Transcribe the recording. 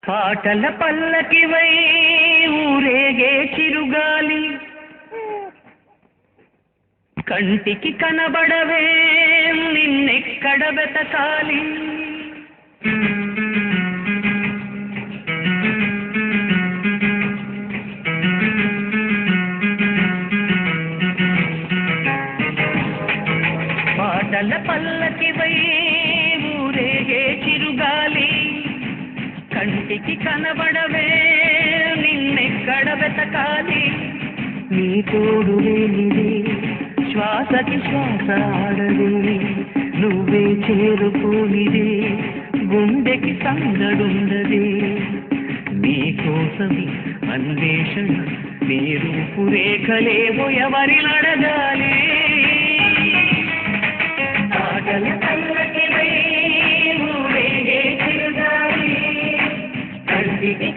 పాటల పల్లకివై ఊరేగే చిరుగాలి కంటికి కనబడవే నిన్నెక్కడ వెతకాలి పాటల పల్లకివై ఊరేగే చిరుగాలి కంటికి కనబడవే నిన్నెక్కడ వెతకాలి నీ తోడు లేనిది శ్వాసకి శ్వాస ఆడది నువ్వే చేరుకోనిది గుండెకి సందడుండది నీ కోసమి అన్వేషణ నీ రూపురేఖలేవో ఎవరినడగాలి పాటల పల్లకివై ఊరేగే చిరుగాలి కంటికి